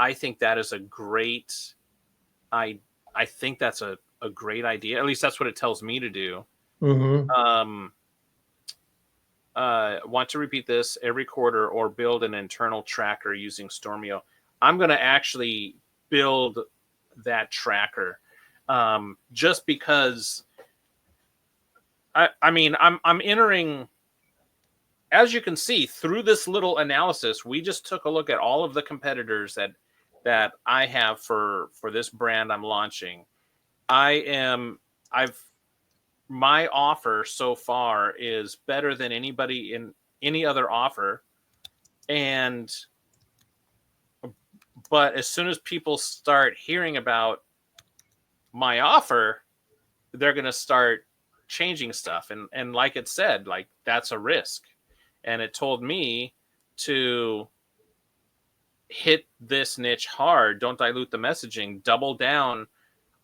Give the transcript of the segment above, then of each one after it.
I think that is a great, I think that's a great idea. At least that's what it tells me to do. Um, want to repeat this every quarter or build an internal tracker using Stormio. I'm going to actually build that tracker, just because I mean, I'm entering, as you can see through this little analysis, we just took a look at all of the competitors that I have for this brand I'm launching. I've my offer so far is better than anybody in any other offer. And but as soon as people start hearing about my offer, they're going to start changing stuff. And like it said, like, that's a risk. And it told me to hit this niche hard. Don't dilute the messaging. Double down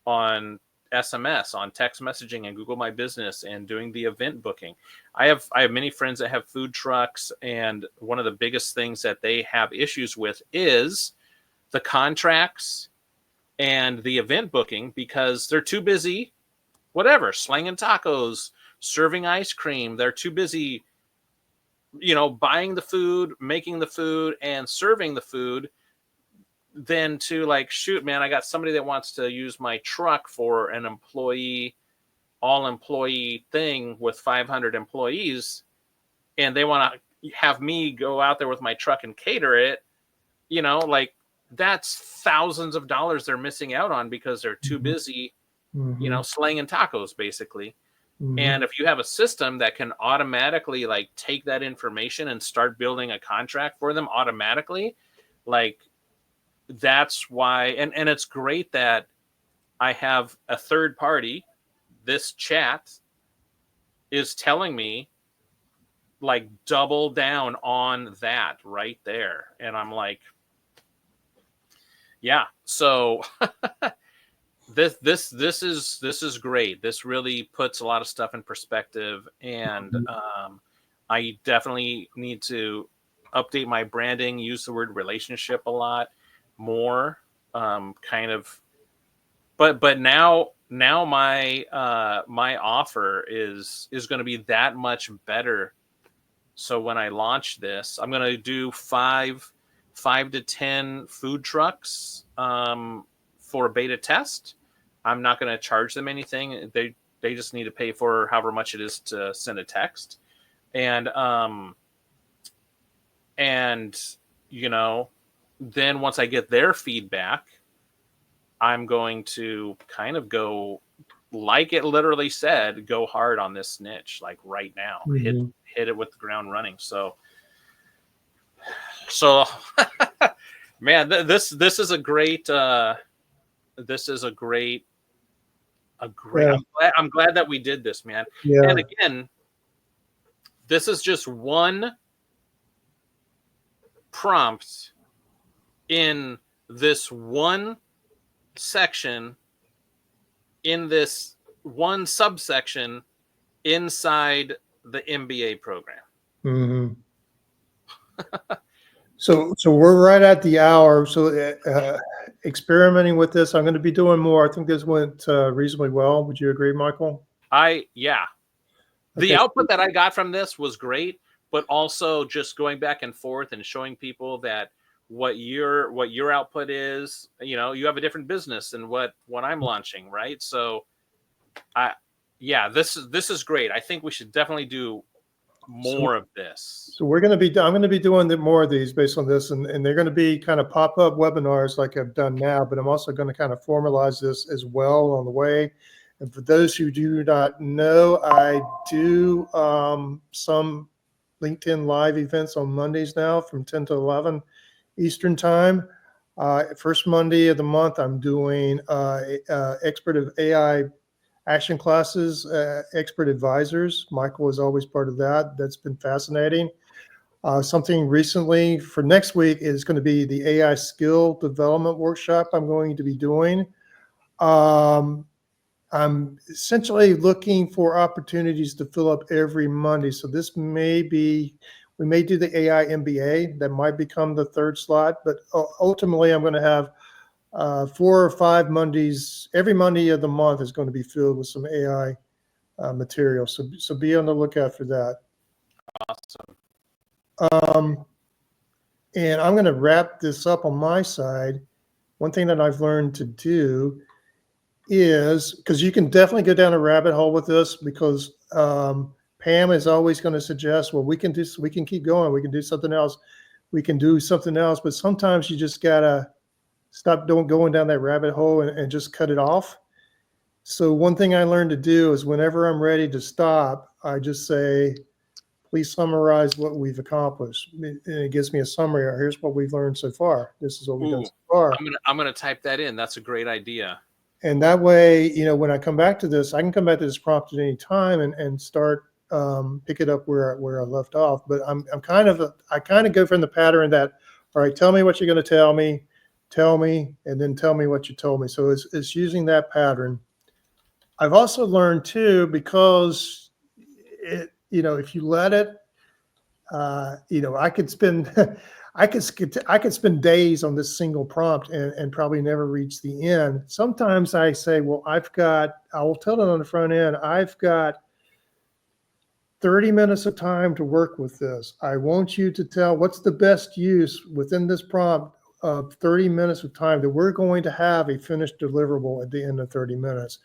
on SMS, on text messaging, and Google My Business, and doing the event booking. I have many friends that have food trucks, and one of the biggest things that they have issues with is the contracts and the event booking, because they're too busy, whatever, slanging tacos, serving ice cream. They're too busy, buying the food, making the food, and serving the food, than to, like, shoot, man, I got somebody that wants to use my truck for an all employee thing with 500 employees, and they want to have me go out there with my truck and cater it. Like, that's thousands of dollars they're missing out on because they're too busy, slanging tacos, basically. And if you have a system that can automatically, like, take that information and start building a contract for them automatically, like, that's why. And it's great that I have a third party. This chat is telling me, like, double down on that right there. And I'm like, yeah. So this is great. This really puts a lot of stuff in perspective. And I definitely need to update my branding, use the word relationship a lot more, kind of. But now my my offer is going to be that much better. So when I launch this, I'm going to do 5 to 10 food trucks, for a beta test. I'm not going to charge them anything. They just need to pay for however much it is to send a text. And then once I get their feedback, I'm going to kind of go, like it literally said, go hard on this niche, like right now, hit it with the ground running. So man, this is a great, I'm glad that we did this, man. Yeah. And again, this is just one prompt in this one section, in this one subsection inside the MBA program. So we're right at the hour. So experimenting with this, I'm going to be doing more. I think this went reasonably well. Would you agree, Michael? Yeah. The output that I got from this was great, but also just going back and forth and showing people that what your output is. You have a different business than what I'm launching, right? So this is great. I think we should definitely do more of this. So I'm going to be doing more of these based on this, and they're going to be kind of pop-up webinars like I've done now, but I'm also going to kind of formalize this as well on the way. And for those who do not know, I do some LinkedIn live events on Mondays now from 10 to 11 Eastern time. First Monday of the month, I'm doing expert of AI action classes, expert advisors. Michael is always part of that. That's been fascinating. Something recently for next week is going to be the AI skill development workshop I'm going to be doing. I'm essentially looking for opportunities to fill up every Monday. So this may be We may do the AI MBA. That might become the third slot, but ultimately I'm going to have 4 or 5 Mondays. Every Monday of the month is going to be filled with some AI material. So be on the lookout for that. Awesome. And I'm going to wrap this up on my side. One thing that I've learned to do is, because you can definitely go down a rabbit hole with this, because Pam is always going to suggest, well, we can keep going. We can do something else. We can do something else. But sometimes you just got to stop going down that rabbit hole and just cut it off. So one thing I learned to do is whenever I'm ready to stop, I just say, please summarize what we've accomplished. And it gives me a summary. Or here's what we've learned so far. This is what we've done so far. I'm gonna type that in. That's a great idea. And that way, when I come back to this, I can come back to this prompt at any time and start pick it up where I left off. But I kind of go from the pattern that, all right, tell me what you're going to tell me, and then tell me what you told me. So it's using that pattern. I've also learned too, because if you let it, I could spend I could spend days on this single prompt and probably never reach the end. Sometimes I say, well, I will tell it on the front end, I've got 30 minutes of time to work with this. I want you to tell what's the best use within this prompt of 30 minutes of time that we're going to have a finished deliverable at the end of 30 minutes.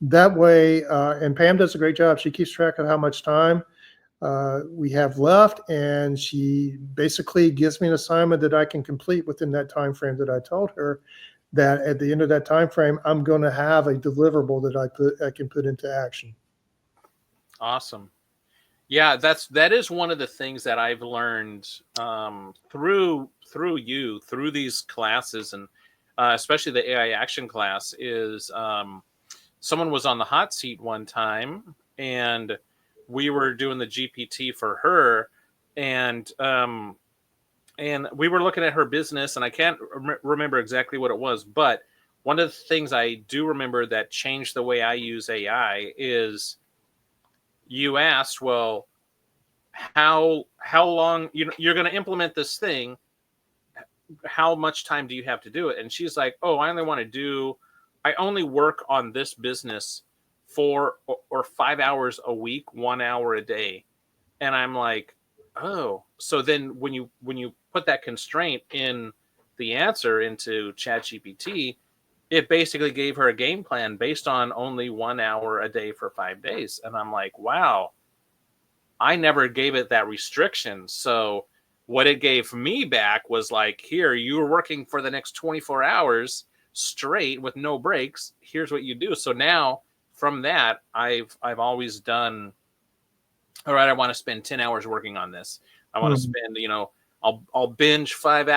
That way, and Pam does a great job. She keeps track of how much time we have left, and she basically gives me an assignment that I can complete within that time frame that I told her. That at the end of that time frame, I'm going to have a deliverable that I can put into action. Awesome. Yeah, that is one of the things that I've learned through these classes, and especially the AI action class, is someone was on the hot seat one time, and we were doing the GPT for her, and we were looking at her business, and I can't remember exactly what it was, but one of the things I do remember that changed the way I use AI is, you asked, well, how long you're going to implement this thing, how much time do you have to do it? And she's like, oh, I only work on this business 4 or 5 hours a week, 1 hour a day. And I'm like, oh, so then when you put that constraint in the answer into ChatGPT, it basically gave her a game plan based on only 1 hour a day for 5 days. And I'm like, wow, I never gave it that restriction. So what it gave me back was like, here, you were working for the next 24 hours straight with no breaks. Here's what you do. So now from that, I've always done, all right, I want to spend 10 hours working on this. I want to spend, I'll binge 5 hours